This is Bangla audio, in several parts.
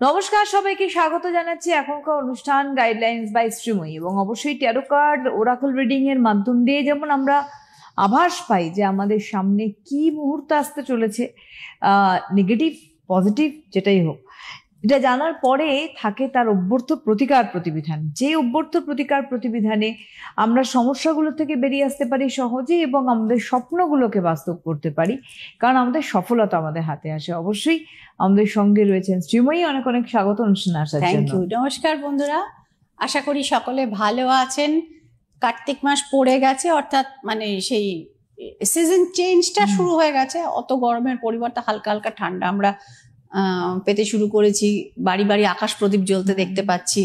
নমস্কার, সবাইকে স্বাগত জানাচ্ছি এখনকার অনুষ্ঠান গাইডলাইন্স বাই শ্রীময়ী। এবং অবশ্যই ট্যারো কার্ড ওরাকল রিডিং এর মাধ্যম দিয়ে যেমন আমরা আভাস পাই যে আমাদের সামনে কি মুহূর্ত আসতে চলেছে, নেগেটিভ পজিটিভ যেটাই হোক, এটা জানার পরে থাকে তার অভ্যর্থ প্রতিকার প্রতিবিধান। যে অভ্যর্থ প্রতিকার প্রতিবিধানে আমরা সমস্যাগুলো থেকে বেরিয়ে আসতে পারি সহজে এবং আমাদের স্বপ্নগুলোকে বাস্তব করতে পারি, কারণ আমাদের সফলতা আমাদের হাতে আসে। অবশ্যই আমাদের সঙ্গে রয়েছেন শ্রীময়ী, অনেক অনেক স্বাগত অনুষ্ঠানে আসার জন্য। Thank you. নমস্কার বন্ধুরা, আশা করি সকলে ভালো আছেন। কার্তিক মাস পড়ে গেছে, অর্থাৎ মানে সেই সিজন চেঞ্জটা শুরু হয়ে গেছে। অত গরমের পরিবর্তে হালকা হালকা ঠান্ডা আমরা পেতে শুরু করেছি। বাড়ি বাড়ি আকাশ প্রদীপ জ্বলতে দেখতে পাচ্ছি,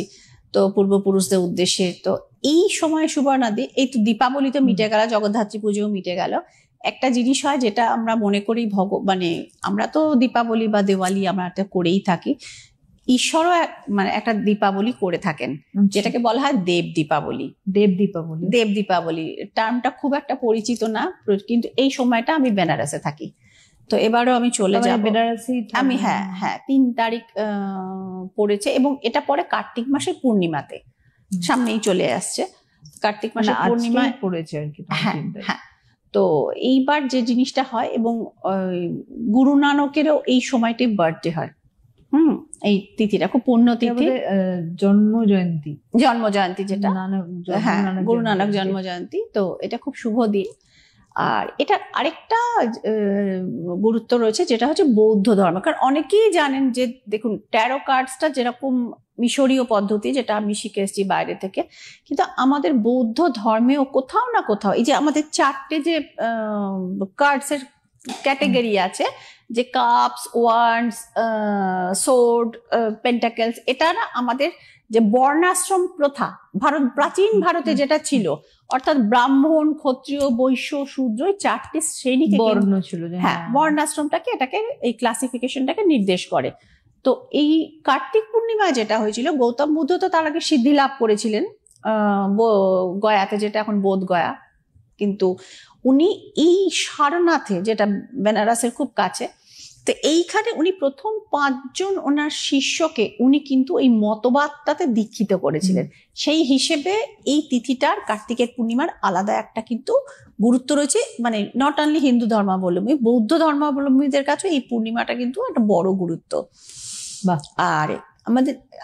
তো পূর্বপুরুষদের উদ্দেশ্যে। তো এই সময় সুবর্ণাদি, এই তো দীপাবলি তো মিটে গেল, জগদ্ধাত্রী পুজোও মিটে গেল। একটা জিনিস হয় যেটা আমরা মনে করি মানে আমরা তো দীপাবলি বা দেওয়ালি আমরা একটা করেই থাকি, ঈশ্বরও মানে একটা দীপাবলি করে থাকেন, যেটাকে বলা হয় দেব দীপাবলি। দেব দীপাবলি টার্মটা খুব একটা পরিচিত না, কিন্তু এই সময়টা আমি বেনারসে থাকি, তো এবারও আমি চলে যাব বেনারসি। আমি হ্যাঁ 3 তারিখ পড়েছে, এবং এটা পরে কার্তিক মাসের পূর্ণিমাতে, সামনেই চলে আসছে কার্তিক মাসের পূর্ণিমায় পড়েছে আর কি। হ্যাঁ, তো এইবার যে জিনিসটা হয়, এবং গুরু নানকেরও এই সময়টাই বার্থডে হয়। এই তিথিটা খুব পুণ্য তিথি, জন্ম জয়ন্তী যেটা গুরু নানক জন্ম জয়ন্তী। তো এটা খুব শুভ দিন। আর এটা আরেকটা গুরুত্ব রয়েছে, যেটা হচ্ছে বৌদ্ধ ধর্ম। কারণ অনেকেই জানেন যে দেখুন, ট্যারো কার্ডসটা যেরকম মিশরীয় পদ্ধতি, যেটা আমি শিখে এসেছি বাইরে থেকে, কিন্তু আমাদের বৌদ্ধ ধর্মেও কোথাও না কোথাও এই যে আমাদের 4টে যে কার্ডসের ক্যাটেগরি আছে, যে কাপস, ওয়ান্ডস, সোর্ড, পেন্টাকেলস, এটা না আমাদের যে বর্ণাশ্রম প্রথা, প্রাচীন ভারতে যেটা ছিল, অর্থাৎ ব্রাহ্মণ, ক্ষত্রিয়, বৈশ্য, শূদ্র, 4টে শ্রেণীকে বর্ণ ছিল। হ্যাঁ, বর্ণাশ্রমটাকে, এটাকে এই ক্লাসিফিকেশনটাকে নির্দেশ করে। তো এই কার্তিক পূর্ণিমায় যেটা হয়েছিল, গৌতম বুদ্ধ তো তার আগে সিদ্ধি লাভ করেছিলেন গয়াতে, যেটা এখন বোধ গয়া, কিন্তু উনি এই সারনাথে, যেটা বেনারসের খুব কাছে, তো এইখানে উনি প্রথম 5 জন ওনার শিষ্যকে উনি কিন্তু এই মতবাদটাতে দীক্ষিত করেছিলেন। সেই হিসেবে এই তিথিটার, কার্তিকের পূর্ণিমার আলাদা একটা কিন্তু গুরুত্ব রয়েছে। মানে নট অনলি হিন্দু ধর্মাবলম্বী, বৌদ্ধ ধর্মাবলম্বীদের কাছে এই পূর্ণিমাটা কিন্তু একটা বড় গুরুত্ব। আর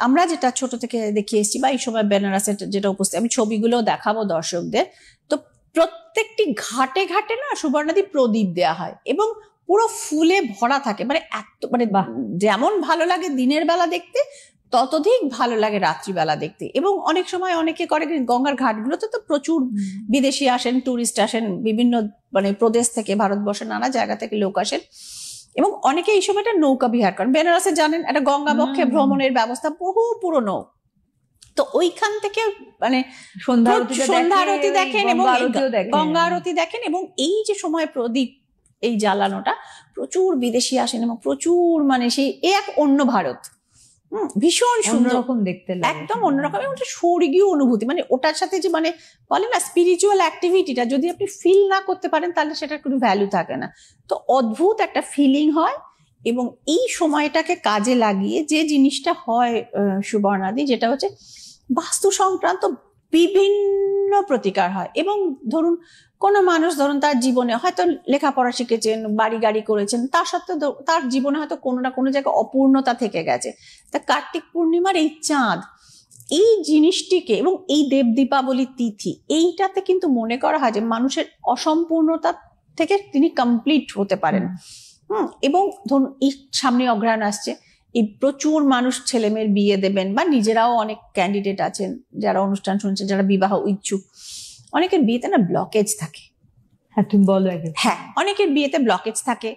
আমরা যেটা ছোট থেকে দেখে এসেছি, বা এই সময় বেনারসের যেটা উপস্থিত, আমি ছবিগুলো দেখাবো দর্শকদের। তো প্রত্যেকটি ঘাটে ঘাটে না সুবর্ণাদি প্রদীপ দেয়া হয়, এবং পুরো ফুলে ভরা থাকে। মানে এত, মানে যেমন ভালো লাগে দিনের বেলা দেখতে, ততোধিক ভালো লাগে রাত্রিবেলা দেখতে। এবং অনেক সময় অনেকে করে, গঙ্গার ঘাটগুলোতে তো প্রচুর বিদেশি আসেন, টুরিস্ট আসেন, বিভিন্ন মানে প্রদেশ থেকে, ভারতবর্ষের নানা জায়গা থেকে লোক আসেন, এবং অনেকে এই সময়টা নৌকা বিহার করেন। বেনারসে জানেন একটা গঙ্গা বক্ষে ভ্রমণের ব্যবস্থা বহু পুরনো, তো ওইখান থেকে মানে সন্ধ্যা আরতি দেখেন এবং গঙ্গা আরতি দেখেন। এবং এই যে সময় প্রদীপ এই জ্বালানোটা, প্রচুর বিদেশি আসেন, এবং প্রচুর মানে সেই এক অন্য ভারত, ভীষণ সুন্দর রকম দেখতে, একদম অন্যরকম, এবং একটা স্বর্গীয় অনুভূতি। মানে ওটার সাথে যে মানে বলে না স্পিরিচুয়াল অ্যাক্টিভিটিটা, যদি আপনি ফিল না করতে পারেন তাহলে সেটার কোনো ভ্যালু থাকে না। তো অদ্ভুত একটা ফিলিং হয়, এবং এই সময়টাকে কাজে লাগিয়ে যে জিনিসটা হয় সুবর্ণাদি, যেটা হচ্ছে বাস্তু সংক্রান্ত বিভিন্ন প্রতিকার হয়। এবং ধরুন কোনো মানুষ, ধরুন তার জীবনে হয়তো লেখাপড়া শিখেছেন, বাড়ি গাড়ি করেছেন, তার সত্ত্বেও তার জীবনে হয়তো কোনো না কোনো জায়গায় অপূর্ণতা থেকে গেছে। তা কার্তিক পূর্ণিমার এই চাঁদ, এই জিনিসটিকে, এবং এই দেব দীপাবলি তিথি, এইটাতে কিন্তু মনে করা হয় যে মানুষের অসম্পূর্ণতা থেকে তিনি কমপ্লিট হতে পারেন। এবং ধরুন এই সামনে অগ্রহায়ণ আসছে, এই প্রচুর মানুষ ছেলে মেয়ের বিয়ে দেবেন, বা নিজেরাও অনেক ক্যান্ডিডেট আছেন যারা অনুষ্ঠান শুনছেন, যারা বিবাহ ইচ্ছুক। অনেকের বিয়েতে না ব্লকেজ থাকে। হ্যাঁ, তুমি বলো। হ্যাঁ, অনেকের বিয়েতে ব্লকেজ থাকে।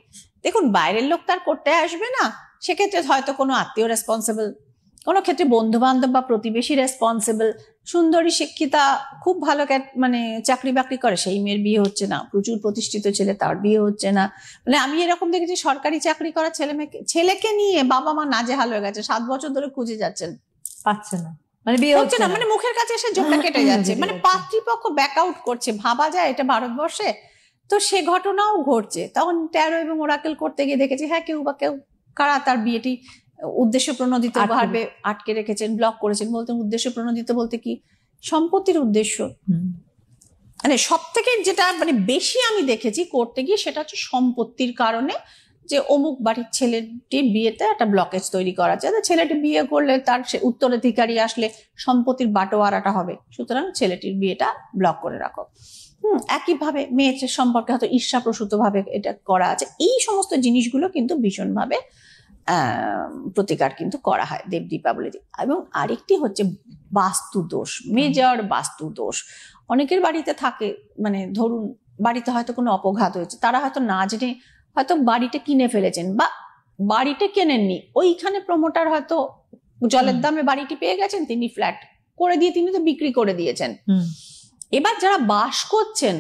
দেখুন, বাইরের লোক তার করতে আসবে না, সেক্ষেত্রে হয়তো কোনো আত্মীয় রেসপন্সিবল, কোনো ক্ষেত্রে বন্ধু বান্ধব বা প্রতিবেশী রেসপন্সিবল। সুন্দরী শিক্ষিতা, খুব ভালো মানে চাকরি বাকরি করে, সেই মেয়ের বিয়ে হচ্ছে না। প্রচুর প্রতিষ্ঠিত ছেলে, তার বিয়ে হচ্ছে না। মানে আমি এরকম দেখেছি, সরকারি চাকরি করা ছেলেকে নিয়ে বাবা মা নাজেহাল হয়ে গেছে, 7 বছর ধরে খুঁজে যাচ্ছেন, পাচ্ছে না, মানে বিয়ে হচ্ছে না, মানে মুখের কাছে এসে জোকটা কেটে যাচ্ছে, মানে পাত্রীপক্ষ ব্যাক আউট করছে। ভাবা যায় এটা ভারতবর্ষে? তো সে ঘটনাও ঘটছে। তখন ট্যারো এবং ওরাকেল করতে গিয়ে দেখেছি, হ্যাঁ, কেউ কারা তার বিয়েটি উদ্দেশ্য প্রণোদিত ভাবে আটকে রেখেছেন, ব্লক করেছেন। বলতে উদ্দেশ্য প্রণোদিত বলতে কি, সম্পত্তির উদ্দেশ্য। মানে সব থেকে যেটা মানে বেশি আমি দেখেছি করতে গিয়ে সেটা হচ্ছে সম্পত্তির কারণে, যে অমুক বাড়ির ছেলেটির বিয়েতে একটা ব্লকেজ তৈরি করা যায়, ছেলেটি বিয়ে করলে তার উত্তরাধিকারী আসলে সম্পত্তির বাটোয়ারাটা হবে, সুতরাং ছেলেটির বিয়েটা ব্লক করে রাখো। একইভাবে মেয়ের সম্পর্কে হয়তো ঈর্ষাপ্রসূত ভাবে এটা করা আছে। এই সমস্ত জিনিসগুলো কিন্তু ভীষণভাবে প্রতিকার কিন্তু করা হয় দেব দীপাবলিতে। এবং আরেকটি হচ্ছে বাস্তু দোষ, মেজর বাস্তু দোষ। অনেকের বাড়িতে থাকে, মানে ধরুন বাড়িতে হয়তো কোনো অপঘাত হয়েছে, তারা হয়তো না জেনে হয়তো বাড়িটা কিনে ফেলেছেন, বা বাড়িটা কেনেননি, ওইখানে প্রমোটার হয়তো জলের দামে বাড়িটি পেয়ে গেছেন, তিনি ফ্ল্যাট করে দিয়ে তিনি তো বিক্রি করে দিয়েছেন। এবার যারা বাস করছেন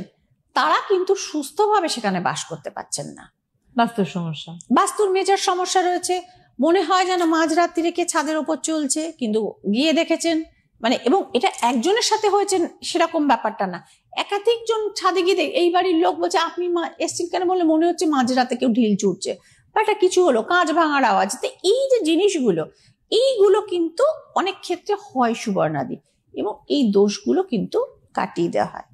তারা কিন্তু সুস্থভাবে সেখানে বাস করতে পারছেন না, বাস্তুর সমস্যা, বাস্তুর মেজর সমস্যা রয়েছে। মনে হয় যেন মাঝরাত্রি কে ছাদের উপর চলছে, কিন্তু গিয়ে দেখেছেন মানে, এবং এটা একজনের সাথে হয়েছে সেরকম ব্যাপারটা না, একাধিক জন ছাদে গিয়ে এই বাড়ির লোক বলছে আপনি এসছেন কেন, বলে মনে হচ্ছে মাঝরাতে কেউ ঢিল ছুটছে বা একটা কিছু হলো, কাঁচ ভাঙার আওয়াজ। তো এই যে জিনিসগুলো, এইগুলো কিন্তু অনেক ক্ষেত্রে হয় সুবর্ণাদি, এবং এই দোষগুলো কিন্তু কাটিয়ে দেওয়া হয়।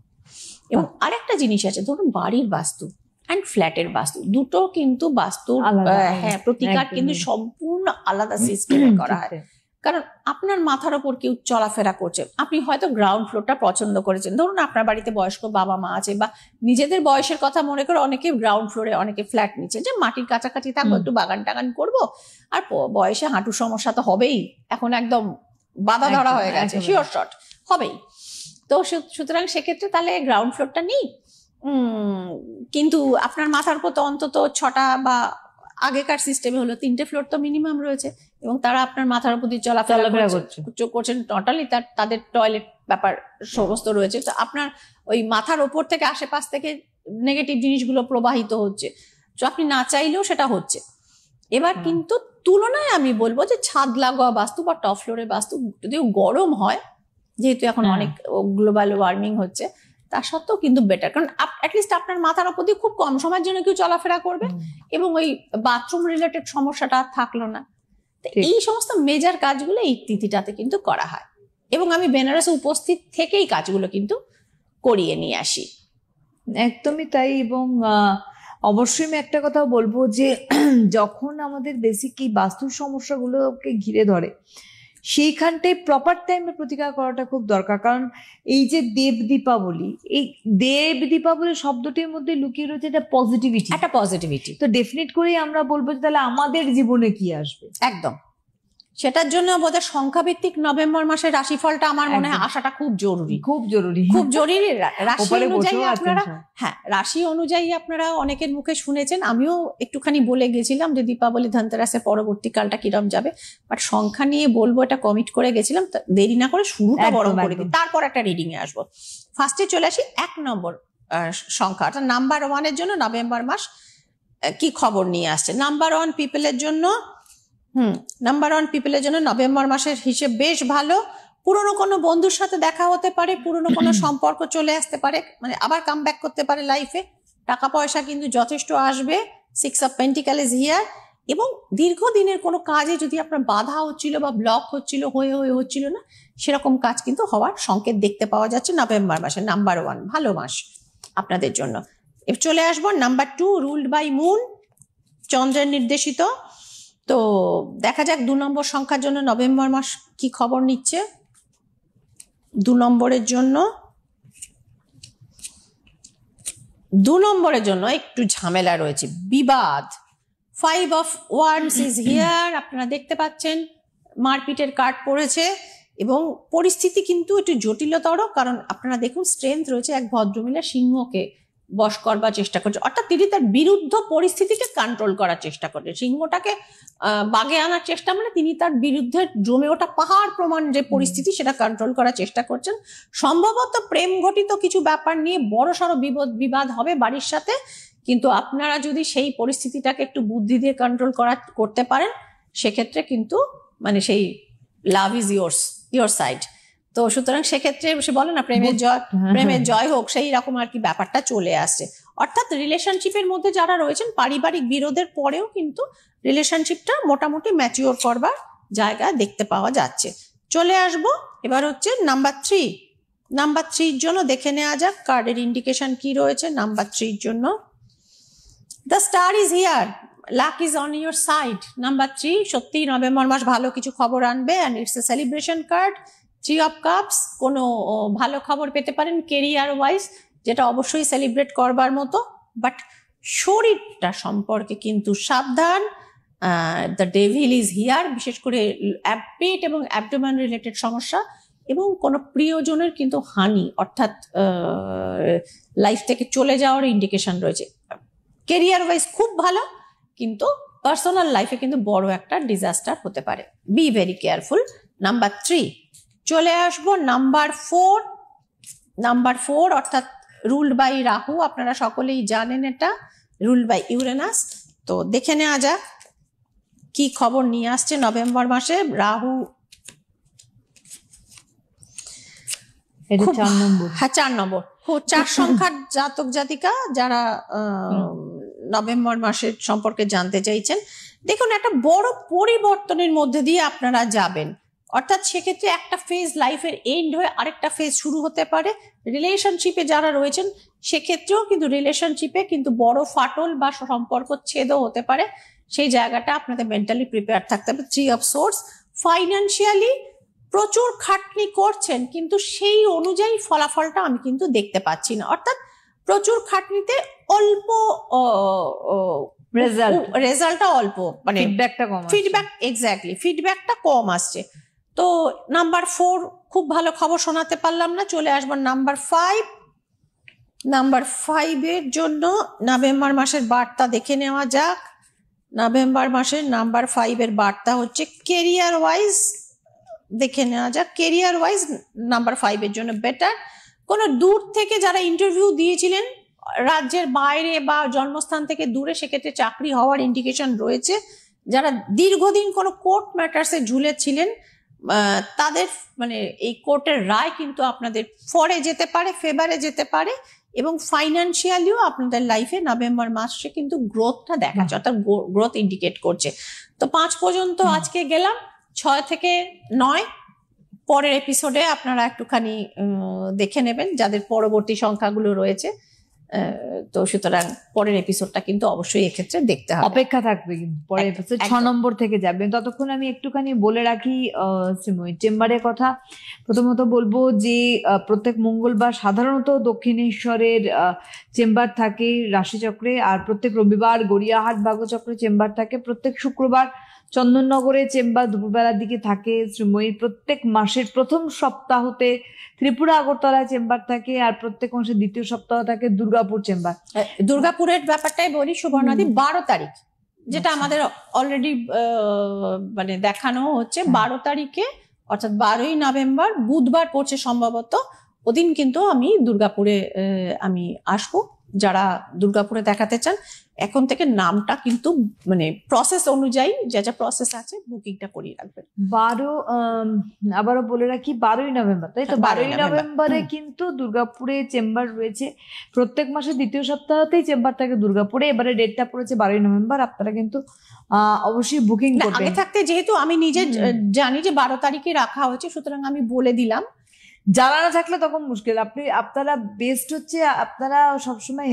এবং আরেকটা জিনিস আছে, ধরুন বাড়ির বাস্তু অ্যান্ড ফ্ল্যাটের বাস্তু, দুটো কিন্তু বাস্তুর হ্যাঁ প্রতিকার কিন্তু সম্পূর্ণ আলাদা সিস্টেমে করা হয়। কারণ আপনার মাথার ওপর কেউ চলাফেরা করছে, আপনি হয়তো গ্রাউন্ড ফ্লোরটা পছন্দ করেছেন, ধরুন আপনার বাড়িতে বয়স্ক বাবা মা আছে, বা নিজেদের বয়সের কথা মনে করে অনেকে গ্রাউন্ড ফ্লোরে, অনেকে ফ্ল্যাট নিচ্ছে, যে মাটির কাছাকাছি থাকবো, একটু বাগান টাগান করবো, আর বয়সে হাঁটুর সমস্যা তো হবেই, এখন একদম বাধা ধরা হয়ে গেছে, শিওর শট হবেই। তো সুতরাং সেক্ষেত্রে তাহলে গ্রাউন্ড ফ্লোরটা নেই, কিন্তু আপনার মাথার উপর তো অন্তত 6টা বা আগেকার সিস্টেমে হলো 3টে ফ্লোর তো মিনিমাম রয়েছে, এবং তারা আপনার মাথার উপর দিয়ে চলাফেরা করছেন, টোটালি তাদের টয়লেট ব্যাপার সমস্ত রয়েছে। তো আপনার ওই মাথার ওপর থেকে আশেপাশ থেকে নেগেটিভ জিনিসগুলো প্রবাহিত হচ্ছে, তো আপনি না চাইলেও সেটা হচ্ছে। এবার কিন্তু তুলনায় আমি বলবো যে ছাদ লাগোয়া বাস্তু বা টপ ফ্লোরে বাস্তু, যদিও গরম হয় যেহেতু এখন অনেক গ্লোবাল ওয়ার্মিং হচ্ছে, তা সত্ত্বেও কিন্তু বেটার, কারণ অ্যাটলিস্ট আপনার মাথার উপর দিয়ে খুব কম সময়ের জন্য কেউ চলাফেরা করবে, এবং ওই বাথরুম রিলেটেড সমস্যাটা থাকলো না। এই সমস্ত মেজর কাজগুলো এই তিথিটাতে কিন্তু করা হয়, এবং আমি বেনারসে উপস্থিত থেকেই কাজগুলো কিন্তু করিয়ে নিয়ে আসি। একদমই তাই। এবং অবশ্যই আমি একটা কথা বলবো যে যখন আমাদের বেসিক এই বাস্তুর সমস্যাগুলোকে ঘিরে ধরে, সেইখানটায় প্রপার টাইমে প্রতিকার করাটা খুব দরকার। কারণ এই যে দেব দীপাবলি, এই দেব দীপাবলি শব্দটির মধ্যে লুকিয়ে রয়েছে একটা পজিটিভিটি, তো ডেফিনেট করেই আমরা বলবো যে তাহলে আমাদের জীবনে কি আসবে। একদম সেটার জন্য বোধহয় সংখ্যাভিত্তিক নভেম্বর মাসের রাশিফলটা আমার মনে হয় আসাটা খুব জরুরি। রাশি অনুযায়ী আপনারা, হ্যাঁ রাশি অনুযায়ী আপনারা অনেকের মুখে শুনেছেন, আমিও একটুখানি বলে গেছিলাম যে দীপাবলি ধনতেরাসের পরবর্তীকালটা কিরম যাবে, বাট সংখ্যা নিয়ে বলবো এটা কমিট করে গেছিলাম, দেরি না করে শুরুটা বড় করে দিই, তারপর একটা রিডিং এ আসবো। ফার্স্টে চলে আসি 1 নম্বর সংখ্যা, অর্থাৎ নাম্বার 1-এর জন্য নভেম্বর মাস কি খবর নিয়ে আসছে। নাম্বার 1 পিপলের জন্য নাম্বার 1 পিপলের জন্য নভেম্বর মাসের হিসেব বেশ ভালো। পুরনো কোনো বন্ধুর সাথে দেখা হতে পারে, পুরনো কোনো সম্পর্ক চলে আসতে পারে, মানে আবার কাম ব্যাক করতে পারে লাইফে। টাকা পয়সা কিন্তু যথেষ্ট আসবে। 6 অফ পেন্টিকেল ইজ হিয়ার। এবং দীর্ঘদিনের কোনো কাজে যদি আপনার বাধা হচ্ছিল বা ব্লক হচ্ছিল, হয়ে হচ্ছিল না, সেরকম কাজ কিন্তু হওয়ার সংকেত দেখতে পাওয়া যাচ্ছে নভেম্বর মাসে। নাম্বার 1 ভালো মাস আপনাদের জন্য। এবার চলে আসবো নাম্বার 2, রুলড বাই মুন, চন্দ্রের নির্দেশিত। তো দেখা যাক 2 নম্বর সংখ্যার জন্য নভেম্বর মাস কি খবর নিচ্ছে। 2 নম্বরের জন্য একটু ঝামেলা রয়েছে, বিবাদ। 5 অফ ওয়ান্ডস ইজ হিয়ার। আপনারা দেখতে পাচ্ছেন মারপিটের কার্ড পড়েছে, এবং পরিস্থিতি কিন্তু একটু জটিলতর, কারণ আপনারা দেখুন স্ট্রেংথ রয়েছে, এক ভদ্রমহিলা সিংহকে বশ করবার চেষ্টা করছে, অর্থাৎ তিনি তার বিরুদ্ধ পরিস্থিতিকে কন্ট্রোল করার চেষ্টা করছেন। সিংহটাকে বাগে আনার চেষ্টা মানে তিনি তার বিরুদ্ধে জমে ওঠা পাহাড় প্রমাণ যে পরিস্থিতি, সেটা কন্ট্রোল করার চেষ্টা করছেন। সম্ভবত প্রেম ঘটিত কিছু ব্যাপার নিয়ে বড়সড় বিবাদ হবে বাড়ির সাথে, কিন্তু আপনারা যদি সেই পরিস্থিতিটাকে একটু বুদ্ধি দিয়ে কন্ট্রোল করতে পারেন, সেক্ষেত্রে কিন্তু মানে সেই লাভ ইজ ইয়োর সাইড। তো সুতরাং সেক্ষেত্রে সে বলে না প্রেমের জয় হোক, সেই রকম আর কি ব্যাপারটা চলে আসছে। অর্থাৎ রিলেশনশিপের মধ্যে যারা রয়েছেন পারিবারিক বিরোধের পরেও কিন্তু রিলেশনশিপটা মোটামুটি ম্যাচিওর করবার জায়গা দেখতে পাওয়া যাচ্ছে। চলে আসবো এবার হচ্ছে নাম্বার 3। নাম্বার 3-র জন্য দেখে নেওয়া যাক কার্ডের ইন্ডিকেশন কি রয়েছে নাম্বার 3-র জন্য। The star is here, lakh is on your side. Number 3 সত্যি নভেম্বর মাস ভালো কিছু খবর আনবে, and it's a celebration card. 3 of cups, কোনো ভালো খবর পেতে পারেন কেরিয়ার ওয়াইজ, যেটা অবশ্যই সেলিব্রেট করবার মতো, বাট শরীরটা সম্পর্কে কিন্তু সাবধান। দ্য ডেভিল ইজ হিয়ার, বিশেষ করে পেট এবং অ্যাবডোমেন রিলেটেড সমস্যা এবং কোনো প্রিয়জনের কিন্তু হানি অর্থাৎ লাইফ থেকে চলে যাওয়ার ইন্ডিকেশন রয়েছে। কেরিয়ার ওয়াইজ খুব ভালো, কিন্তু পার্সোনাল লাইফে কিন্তু বড় একটা ডিজাস্টার হতে পারে, বি ভেরি কেয়ারফুল। নাম্বার 3 চলে আসবো নাম্বার 4। নাম্বার 4 অর্থাৎ রুলড বাই রাহু, আপনারা সকলেই জানেন এটা, রুলড বাই ইউরেনাস। তো দেখে নেওয়া যাক কি খবর নিয়ে আসছে নভেম্বর মাসে রাহু। এটা 4 নম্বর। হ্যাঁ 4 নম্বর, 4 সংখ্যার জাতক জাতিকা যারা নভেম্বর মাসের সম্পর্কে জানতে চাইছেন, দেখুন একটা বড় পরিবর্তনের মধ্যে দিয়ে আপনারা যাবেন। অর্থাৎ সেক্ষেত্রে একটা ফেজ লাইফের এন্ড হয়ে আরেকটা ফেজ শুরু হতে পারে। রিলেশনশিপে যারা রয়েছেন সেক্ষেত্রেও কিন্তু রিলেশনশিপে কিন্তু বড় ফাটল বা সম্পর্ক ছেদও হতে পারে, সেই জায়গাটা আপনাদের মেন্টালি প্রিপেয়ার থাকতে হবে। 3 অফ সোর্স, ফাইন্যান্সিয়ালি প্রচুর খাটনি করছেন কিন্তু সেই অনুযায়ী ফলাফলটা আমি কিন্তু দেখতে পাচ্ছি না। অর্থাৎ প্রচুর খাটনিতে অল্প রেজাল্টটা অল্প, মানে ফিডব্যাক এক্স্যাক্টলি ফিডব্যাকটা কম আসছে। তো নাম্বার 4 খুব ভালো খবর শোনাতে পারলাম না। চলে আসবো নাম্বার 5। নাম্বার 5-এর জন্য নভেম্বর মাসের বার্তা দেখে নেওয়া যাক। নভেম্বর মাসের নাম্বার 5-এর বার্তা হচ্ছে কেরিয়ার ওয়াইজ। দেখে নেওয়া যাক কেরিয়ার ওয়াইজ নাম্বার 5-এর জন্য বেটার। কোনো দূর থেকে যারা ইন্টারভিউ দিয়েছিলেন রাজ্যের বাইরে বা জন্মস্থান থেকে দূরে, সেক্ষেত্রে চাকরি হওয়ার ইন্ডিকেশন রয়েছে। যারা দীর্ঘদিন কোনো কোর্ট ম্যাটার্সে ঝুলেছিলেন তাদের মানে এই কোর্টের রায় কিন্তু আপনাদের ফরে যেতে পারে, ফেভারে যেতে পারে, এবং ফাইন্যান্সিয়ালিও আপনাদের লাইফে নভেম্বর মাসে কিন্তু গ্রোথটা দেখাচ্ছে, অর্থাৎ গ্রোথ ইন্ডিকেট করছে। তো 5 পর্যন্ত আজকে গেলাম, 6 থেকে 9 পরের এপিসোডে আপনারা একটুখানি দেখে নেবেন যাদের পরবর্তী সংখ্যাগুলো রয়েছে। তো সুতরাং পরের এপিসোডটা কিন্তু অবশ্যই এক্ষেত্রে দেখতে হবে, অপেক্ষা থাকবে কিন্তু পরের এপিসোড 6 নম্বর থেকে যাবে। ততক্ষণ আমি একটুখানি বলে রাখি শ্রীময়ী চেম্বারের কথা। প্রথমত বলবো যে প্রত্যেক মঙ্গলবার সাধারণত দক্ষিণেশ্বরের চেম্বার থাকে রাশিচক্রে, আর প্রত্যেক রবিবার গড়িয়াহাট ভাগ্যচক্রে চেম্বার থাকে, প্রত্যেক শুক্রবার চন্দননগরে চেম্বার দুপুরবেলার দিকে থাকে শ্রীময়ীর, প্রত্যেক মাসের প্রথম সপ্তাহতে ত্রিপুরা আগরতলায় চেম্বার থাকে, আর প্রত্যেক মাসের দ্বিতীয় সপ্তাহ থাকে দুর্গাপুর চেম্বার। দুর্গাপুরের ব্যাপারটাই বলি, সুবর্ণাদি 12 তারিখ যেটা আমাদের অলরেডি মানে দেখানো হচ্ছে, 12 তারিখে অর্থাৎ 12ই নভেম্বর বুধবার পড়ছে সম্ভবত, ওদিন কিন্তু আমি দুর্গাপুরে আমি আসবো। যারা দুর্গাপুরে দেখাতে চান এখন থেকে নামটা কিন্তু মানে প্রসেস অনুযায়ী যা যা প্রসেস আছে বুকিংটা করিয়ে রাখবেন। 12 আবারও বলে রাখি 12ই নভেম্বর, তাই তো? 12ই নভেম্বরে কিন্তু দুর্গাপুরে চেম্বার রয়েছে। প্রত্যেক মাসের দ্বিতীয় সপ্তাহতেই চেম্বার থাকে দুর্গাপুরে। এবারে ডেটটা পড়েছে 12ই নভেম্বর। আপনারা কিন্তু অবশ্যই বুকিং করবেন। আগে থাকতে যেহেতু আমি নিজে জানি যে 12 তারিখে রাখা হয়েছে, সুতরাং আমি বলে দিলাম। জানা না থাকলে তখন মুশকিল। আপনারা বেস্ট হচ্ছে আপনারা সবসময়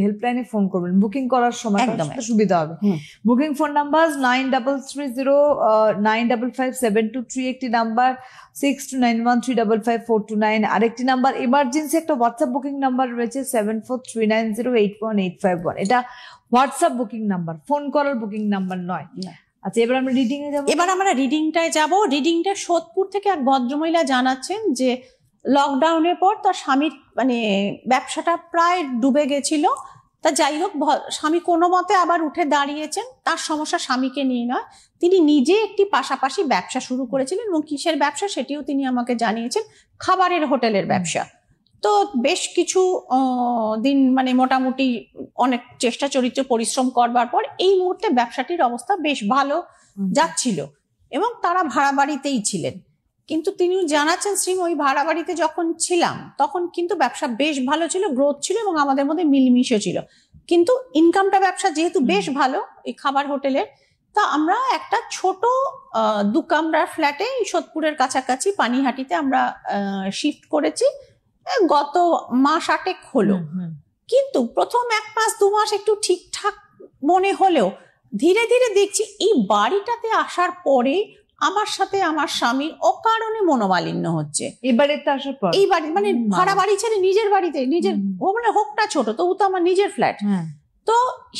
হেল্পলাইনে ফোন করবেন বুকিং করার সময়, সুবিধা হবে। বুকিং ফোন নাম্বার 9330955723 একটি নাম্বার, 6291355429 আরেকটি নাম্বার। এমার্জেন্সি একটা হোয়াটসঅ্যাপ বুকিং নাম্বার রয়েছে 7439081851। এটা হোয়াটসঅ্যাপ বুকিং নাম্বার, ফোন করার বুকিং নাম্বার নয়। আচ্ছা, এবার আমরা রিডিং এ যাব। এবার আমরা রিডিংটায় যাব। রিডিংটা সোদপুর থেকে এক ভদ্রমহিলা জানাচ্ছেন যে লকডাউনের পর তার স্বামীর মানে ব্যবসাটা প্রায় ডুবে গেছিল। তা যাই হোক, স্বামী কোনো মতে আবার উঠে দাঁড়িয়েছেন। তার সমস্যা স্বামীকে নিয়ে নয়, তিনি নিজে একটি পাশাপাশি ব্যবসা শুরু করেছিলেন, এবং কিসের ব্যবসা সেটিও তিনি আমাকে জানিয়েছেন, খাবারের হোটেলের ব্যবসা। তো বেশ কিছু দিন মানে মোটামুটি অনেক চেষ্টা চরিত্র পরিশ্রম করবার পর এই মুহূর্তে ব্যবসাটির অবস্থা বেশ ভালো যাচ্ছিল, এবং তারা ভাড়া বাড়িতেই ছিলেন। কিন্তু তিনি জানাচ্ছেন শ্রীময়ী ভাড়া বাড়িতে যখন ছিলাম তখন কিন্তু ব্যবসা বেশ ভালো ছিল, গ্রোথ ছিল এবং আমাদের মধ্যে মিলমিশে ছিল, কিন্তু ইনকামটা ব্যবসা যেহেতু বেশ ভালো এই খাবার হোটেলের, তা আমরা একটা ছোট 2 কামরার ফ্ল্যাটে সোদপুরের কাছাকাছি পানিহাটিতে আমরা শিফট করেছি গত মাস 8 হলো। কিন্তু প্রথম 1 মাস 2 মাস একটু ঠিকঠাক মনে হলেও ধীরে ধীরে দেখছি এই বাড়িটাতে আসার পরে আমার সাথে আমার স্বামীর অকারণে মনোমালিন্য হচ্ছে। এবারে তো আসার পর এই বাড়ি মানে ভাড়া বাড়ি ছেড়ে নিজের বাড়িতে, নিজের মানে হোকটা ছোট তবু তো আমার নিজের ফ্ল্যাট, তো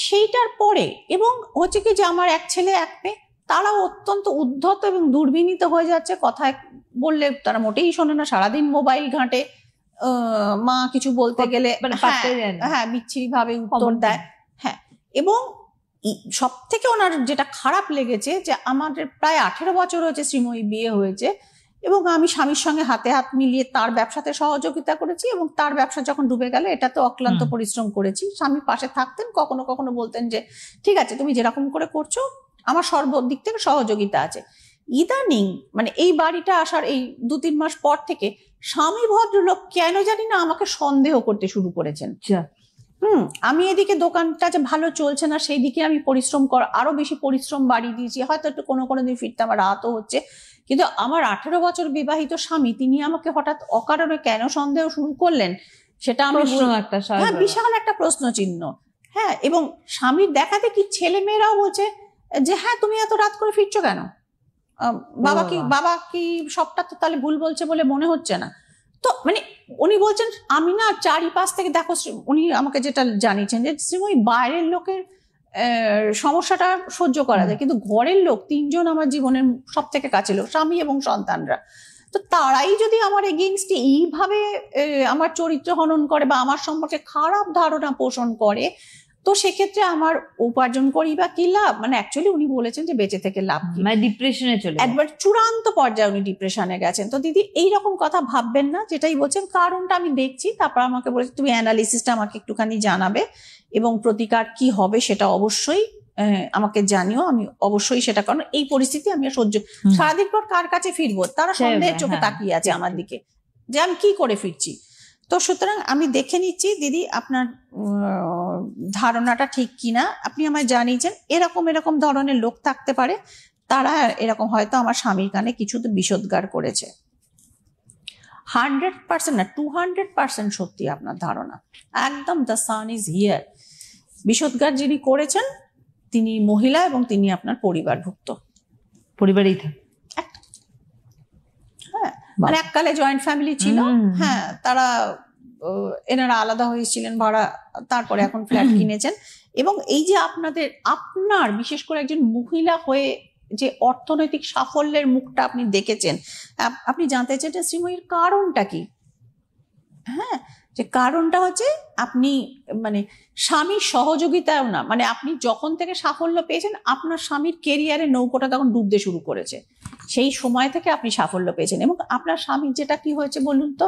সেইটার পরে এবং হচ্ছে কি যে আমার 1 ছেলে 1 মেয়ে, তারাও অত্যন্ত উদ্ধত এবং দুর্বিনীত হয়ে যাচ্ছে, কথায় বললে তারা মোটেই শোনে না, সারাদিন মোবাইল ঘাঁটে, মা কিছু বলতে গেলে হ্যাঁ বিচ্ছিরি ভাবে উত্তর দেয়। হ্যাঁ, এবং সব থেকে ওনার যেটা খারাপ লেগেছে যে আমাদের প্রায় 18 বছর হয়েছে শ্রীময়ী বিয়ে হয়েছে এবং আমি স্বামীর সঙ্গে হাতে হাত মিলিয়ে তার ব্যবসাতে সহযোগিতা করেছি এবং তার ব্যবসা যখন ডুবে গেল এটাতে অক্লান্ত পরিশ্রম করেছি। স্বামী পাশে থাকতেন, কখনো কখনো বলতেন যে ঠিক আছে তুমি যেরকম করে করছো আমার সর্বদিক থেকে সহযোগিতা আছে। ইদানিং মানে এই বাড়িটা আসার এই 2-3 মাস পর থেকে স্বামী ভদ্রলোক কেন জানি না আমাকে সন্দেহ করতে শুরু করেছেন। আমি এদিকে দোকানটা যে ভালো চলছে না সেই দিকে আমি আরো বেশি পরিশ্রম বাড়িয়ে দিয়েছি, হয়তো একটু কোনো দিন ফিরতে আমার রাতও হচ্ছে, কিন্তু আমার 18 বছর বিবাহিত স্বামী তিনি আমাকে হঠাৎ অকারণে কেন সন্দেহ শুরু করলেন সেটা আমি বিশাল একটা প্রশ্ন চিহ্ন। হ্যাঁ, এবং স্বামীর দেখা দেখি ছেলে মেয়েরাও বলছে যে হ্যাঁ তুমি এত রাত করে ফিরছো কেন, বাবা কি সবটা তো তাহলে ভুল বলছে বলে মনে হচ্ছে না। তো মানে উনি বলছেন আমি না চারিপাশ থেকে দেখো, উনি আমাকে যেটা জানিয়েছেন যে শ্রীময়ী বাইরের লোকের সমস্যাটা সহ্য করা যায়, কিন্তু ঘরের লোক 3 জন আমার জীবনের সব থেকে কাছে লোক, স্বামী এবং সন্তানরা, তো তারাই যদি আমার এগেইনস্টে এইভাবে আমার চরিত্র হনন করে বা আমার সম্পর্কে খারাপ ধারণা পোষণ করে, তো সেক্ষেত্রে আমার উপার্জন করি বা কি লাভ, মানে অ্যাকচুয়ালি উনি বলেছেন যে বেঁচে থেকে লাভ কি, মানে ডিপ্রেশনে চলে একবার চূড়ান্ত পর্যায়ে উনি ডিপ্রেশনে গেছেন। তো দিদি এইরকম কথা ভাববেন না, যেটাই বলছেন কারণটা আমি দেখছি, তারপর আমাকে বলেছে তুমি অ্যানালিসিসটা আমাকে একটুখানি জানাবে এবং প্রতিকার কি হবে সেটা অবশ্যই আমাকে জানিও, আমি অবশ্যই সেটা, কারণ এই পরিস্থিতি আমি সহ্য, সারাদিন পর কার কাছে ফিরবো, তারা সন্দেহের চোখে তাকিয়ে আছে আমার দিকে যে আমি কি করে ফিরছি। তো সুতরাং আমি দেখে নিচ্ছি দিদি আপনার ধারণাটা ঠিক কিনা, আপনি আমায় জানিয়েছেন এরকম ধরনের লোক থাকতে পারে, তারা এরকম হয়তো আমার স্বামীর কানে কিছু তো বিষোদ্গার করেছে। 100% না 200% সত্যি আপনার ধারণা, একদম দ্য সান ইজ হিয়ার। বিষোদ্গার যিনি করেছেন তিনি মহিলা এবং তিনি আপনার পরিবারভুক্ত, পরিবারেই থাকে। হ্যাঁ, মানে এককালে জয়েন্ট ফ্যামিলি ছিল, হ্যাঁ তারা এনারা আলাদা হয়েছিলেন ভাড়া, তারপরে এখন ফ্ল্যাট কিনেছেন। এবং এই যে আপনার বিশেষ করে একজন মহিলা হয়ে যে অর্থনৈতিক সাফল্যের মুখটা আপনি দেখেছেন, আপনি জানতে চেয়েছেন শ্রীময়ীর কারণটা কি। হ্যাঁ, যে কারণটা হচ্ছে আপনি মানে স্বামীর সহযোগিতাও না, মানে আপনি যখন থেকে সাফল্য পেয়েছেন আপনার স্বামীর কেরিয়ারে নৌকোটা তখন ডুবতে শুরু করেছে, সেই সময় থেকে আপনি সাফল্য পেয়েছেন। এবং আপনার স্বামীর যেটা কি হয়েছে বলুন তো,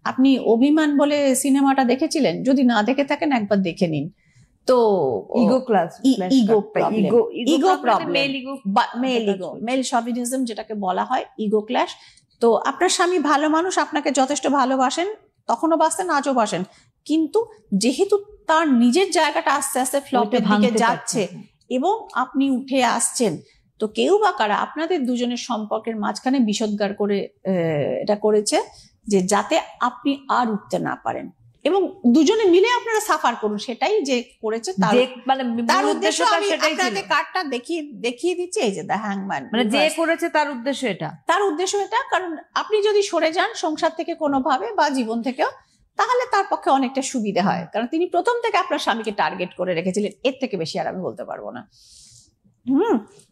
আপনি অভিমান বলে সিনেমাটা দেখেছিলেন, যদি না দেখে থাকেন একবার দেখে নিন। তো মেল শভিনিজম যেটাকে বলা হয়, ইগো ক্ল্যাশ। তো আপনার স্বামী ভালো মানুষ, আপনাকে যথেষ্ট ভালোবাসেন, তখনও বাসতেন আজও বাসেন, কিন্তু যেহেতু তার নিজের জায়গাটা আস্তে আস্তে ফ্লপের দিকে যাচ্ছে এবং আপনি উঠে আসছেন, তো কেউ বা কারা আপনাদের দুজনের সম্পর্কের মাঝখানে বিষোদ্গার করে এটা করেছে যে যাতে আপনি আর উঠতে না পারেন এবং দুজনে মিলে আপনারা সাফার করুন, সেটাই যে করেছে তার উদ্দেশ্য। আমি আপনাকে কার্ডটা দেখিয়ে দিচ্ছি, এই যে দ্য হ্যাংম্যান, মানে যে করেছে তার উদ্দেশ্য এটা, কারণ আপনি যদি সরে যান সংসার থেকে কোনোভাবে বা জীবন থেকেও, তাহলে তার পক্ষে অনেকটা সুবিধা হয়, কারণ তিনি প্রথম থেকে আপনার স্বামীকে টার্গেট করে রেখেছিলেন, এর থেকে বেশি আর আমি বলতে পারবো না।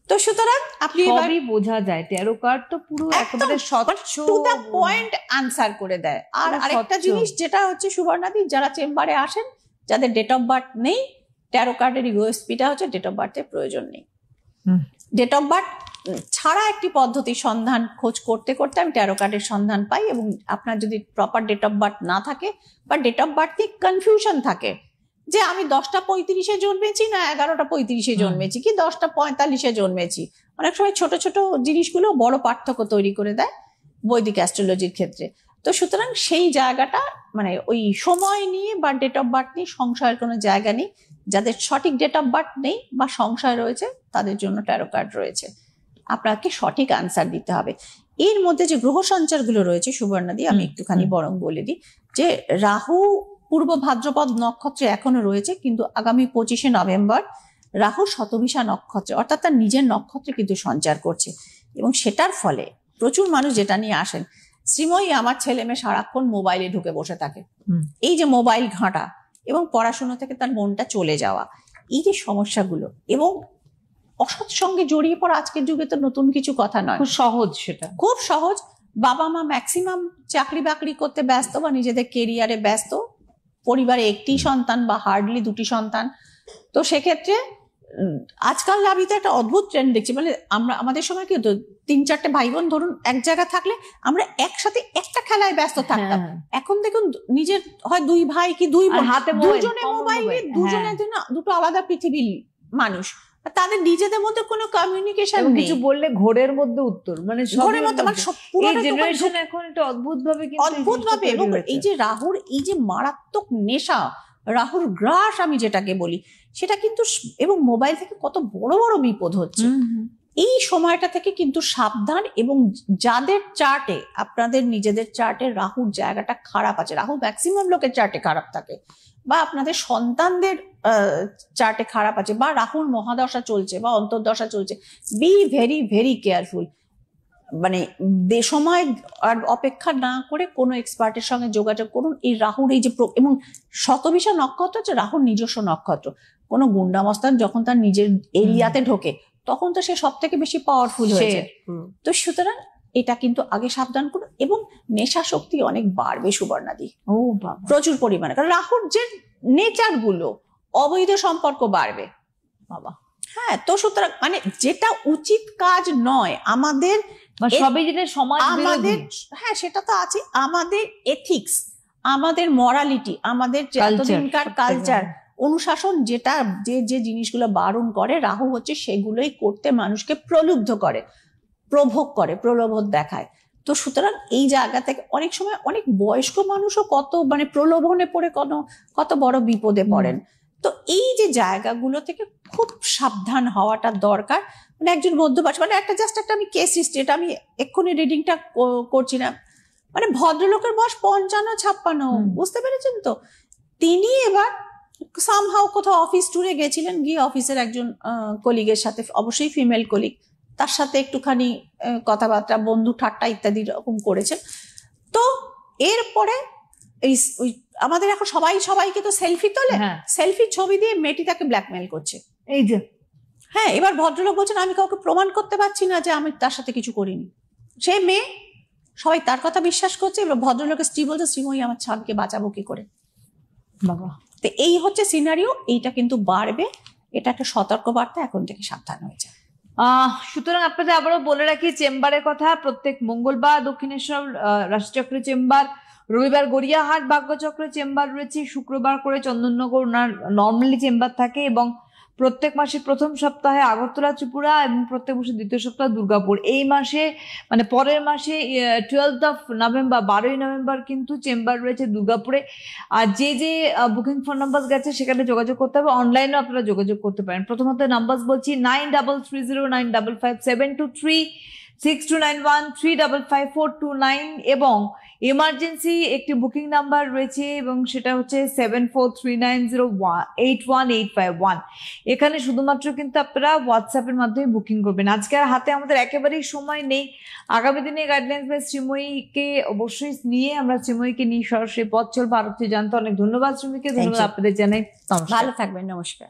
তো সুতরাং আপনি সবই বোঝা যায়, ট্যারো কার্ড তো পুরো একেবারে স্বচ্ছ টু দ্য পয়েন্ট আনসার করে দেয়। আর আরেকটা জিনিস যেটা হচ্ছে সুবর্ণাদি, যারা চেম্বারে আসেন যাদের ডেট অফ বার্থ নেই, ট্যারো কার্ডের ইউএসপিটা হচ্ছে ডেট অফ বার্থের প্রয়োজন নেই। ডেট অফ বার্থ ছাড়া একটি পদ্ধতি সন্ধান খোঁজ করতে করতে আমি ট্যারো কার্ডের সন্ধান পাই, এবং আপনার যদি প্রপার ডেট অফ বার্থ না থাকে বা ডেট অফ বার্থ নিয়ে কনফিউশন থাকে যে আমি 10টা 35-এ জন্মেছি না 11টা 35-এ জন্মেছি কি 10টা 45-এ জন্মেছি, অনেক সময় ছোট ছোট জিনিসগুলো বড় পার্থক্য তৈরি করে দেয়। বৈদিক অ্যাস্ট্রোলজির ক্ষেত্রে। তো সুতরাং সেই জায়গাটা মানে ওই সময় নিয়ে বা ডেট অফ বার্থ নিয়ে সংশয়ের কোনো জায়গা নেই। যাদের সঠিক ডেট অফ বার্থ নেই বা সংশয় রয়েছে তাদের জন্য ট্যারো কার্ড রয়েছে, আপনাকে সঠিক আনসার দিতে হবে। এর মধ্যে যে গ্রহ সঞ্চারগুলো রয়েছে সুবর্ণাদি, আমি একটুখানি বরং বলে দিই যে রাহু পূর্ব ভাদ্রপদ নক্ষত্রে এখনো রয়েছে, কিন্তু আগামী 25শে নভেম্বর রাহু শতভিষা নক্ষত্রে অর্থাৎ তার নিজের নক্ষত্রে কিন্তু সঞ্চার করছে, এবং সেটার ফলে প্রচুর মানুষ যেটা নিয়ে আসেন, শ্রীময়ী আমার ছেলে মেয়ে সারাক্ষণ মোবাইলে ঢুকে বসে থাকে, এই যে মোবাইল ঘাঁটা এবং পড়াশোনা থেকে তার মনটা চলে যাওয়া, এই যে সমস্যাগুলো এবং অসৎ সঙ্গে জড়িয়ে পড়া আজকের যুগে তো নতুন কিছু কথা নয়, খুব সহজ, সেটা খুব সহজ। বাবা মা ম্যাক্সিমাম চাকরি বাকরি করতে ব্যস্ত বা নিজেদের কেরিয়ারে ব্যস্ত, পরিবারে একটি সন্তান বা হার্ডলি দুটি সন্তান। তো সেক্ষেত্রে আজকাল আমি তো একটা অদ্ভুত ট্রেন্ড দেখছি, মানে আমরা আমাদের সময় কি হতো, 3-4টে ভাই বোন ধরুন এক জায়গা থাকলে আমরা একসাথে একটা খেলায় ব্যস্ত থাকতাম। এখন দেখুন নিজের হয় 2 ভাই কি 2 বোন, হাতে দুজনে মোবাইলে, দুজনের জন্য দুটো আলাদা পৃথিবীর মানুষ, তাদের নিজেদের মধ্যে কোনো কমিউনিকেশন নেই। কিছু বললে ঘোরের মধ্যে উত্তর, মানে ঘোরের মধ্যে, মানে পুরো জেনারেশন এখন এটা অদ্ভুত ভাবে, এবং এই যে রাহুর এই যে মারাত্মক নেশা, রাহুর গ্রাস আমি যেটাকে বলি, সেটা কিন্তু, এবং মোবাইল থেকে কত বড় বড় বিপদ হচ্ছে এই সময়টা থেকে কিন্তু সাবধান। এবং যাদের চার্টে, আপনাদের নিজেদের চার্টে রাহুর জায়গাটা খারাপ আছে, রাহু ম্যাক্সিমাম লোকের চার্টে খারাপ থাকে, বা আপনাদের সন্তানদের চার্টে খারাপ আছে, বা রাহুর মহাদশা চলছে বা অন্তর্দশা চলছে, বি ভেরি ভেরি কেয়ারফুল। মানে বেসময় আর অপেক্ষা না করে কোনো এক্সপার্টের সঙ্গে যোগাযোগ করুন। এই রাহুর এই যে, এবং শতভিষা নক্ষত্র হচ্ছে রাহুর নিজস্ব নক্ষত্র, কোনো গুন্ডামস্তান যখন তার নিজের এরিয়াতে ঢোকে তখন তো সে সব থেকে বেশি পাওয়ারফুল হয়েছে। তো সুতরাং এটা কিন্তু আগে সাবধান করুন, এবং নেশা শক্তি অনেক বাড়বে সুবর্ণাদি, প্রচুর পরিমাণে, কারণ রাহুর যে নেচার গুলো, অবৈধ সম্পর্ক বাড়বে বাবা। হ্যাঁ, তো সুতরাং মানে যেটা উচিত কাজ নয় আমাদের, সবই যেটা সমাজ আমাদের, হ্যাঁ সেটা তো আছে, আমাদের এথিক্স, আমাদের মরালিটি, আমাদের এতদিনকার কালচার অনুশাসন, যেটা যে যে জিনিসগুলো বারণ করে, রাহু হচ্ছে সেগুলোই করতে মানুষকে প্রলুব্ধ করে, প্রভোগ করে, প্রলোভন দেখায়। তো সুতরাং এই জায়গা থেকে অনেক সময় অনেক বয়স্ক মানুষও কত মানে প্রলোভনে পড়ে কত বড় বিপদে পড়েন। তো এই যে জায়গাগুলো থেকে খুব সাবধান হওয়াটা দরকার। মানে একজন মধ্যবয়স, মানে একটা জাস্ট একটা আমি কেস হিস্ট্রি, এটা আমি এক্ষুনি রিডিংটা করছি না, মানে ভদ্রলোকের বয়স 55-56, বুঝতে পেরেছেন তো। তিনি এবার সামহাও কোথাও অফিস ট্যুরে গেছিলেন, গিয়ে অফিসের একজন কলিগের সাথে, অবশ্যই ফিমেল কলিগ, তার সাথে একটুখানি কথাবার্তা, বন্ধু ঠাট্টা ইত্যাদি রকম করেছেন। তো এরপরে এই আমাদের এখন সবাইকে তো সেলফি তোলে, সেলফি ছবি দিয়ে মেয়েটি তাকে ব্ল্যাকমেল করছে, এই যে। হ্যাঁ, এবার ভদ্রলোক বলছেন আমি কাউকে প্রমাণ করতে পারছি না যে আমি তার সাথে কিছু করিনি। সে মেয়ে, সবাই তার কথা বিশ্বাস করছে। এবার ভদ্রলোকের স্ত্রী বলছে, শ্রীময়ী আমার স্বামীকে বাঁচাবো কি করে বাবা। তো এই হচ্ছে সিনারিও, এইটা কিন্তু বাড়বে, এটা একটা সতর্ক বার্তা, এখন থেকে সাবধান হয়ে যায়। সুতরাং আপনাদের আবারও বলে রাখি চেম্বারের কথা, প্রত্যেক মঙ্গলবার দক্ষিণেশ্বর রাশিচক্র চেম্বার, রবিবার গড়িয়াহাট ভাগ্যচক্র চেম্বার রয়েছে, শুক্রবার করে চন্দননগর ওনার নর্মালি চেম্বার থাকে, এবং প্রত্যেক মাসের প্রথম সপ্তাহে আগরতলা ত্রিপুরা, এবং প্রত্যেক মাসের দ্বিতীয় সপ্তাহ দুর্গাপুর। এই মাসে মানে পরের মাসে 12 নভেম্বর, 12ই নভেম্বর কিন্তু চেম্বার রয়েছে দুর্গাপুরে। আর যে যে বুকিং ফোন নাম্বার গেছে সেখানে যোগাযোগ করতে হবে, অনলাইনেও আপনারা যোগাযোগ করতে পারেন। প্রথমত নাম্বার বলছি 9330925723, 6291 3555429, এবং এমার্জেন্সি একটি বুকিং নাম্বার রয়েছে, এবং সেটা হচ্ছে 7439081851। এখানে শুধুমাত্র কিন্তু আপনারা হোয়াটসঅ্যাপের মাধ্যমে বুকিং করবেন। আজকে আর হাতে আমাদের একেবারেই সময় নেই। আগামী দিনে গাইডলাইন্স বাই শ্রীময়ীকে অবশ্যই নিয়ে, আমরা শ্রীময়ীকে নিয়ে সরাসরি পথ চলবো, আরো জানতে। অনেক ধন্যবাদ শ্রীময়ীকে, ধন্যবাদ আপনাদের জানাই, ভালো থাকবেন, নমস্কার।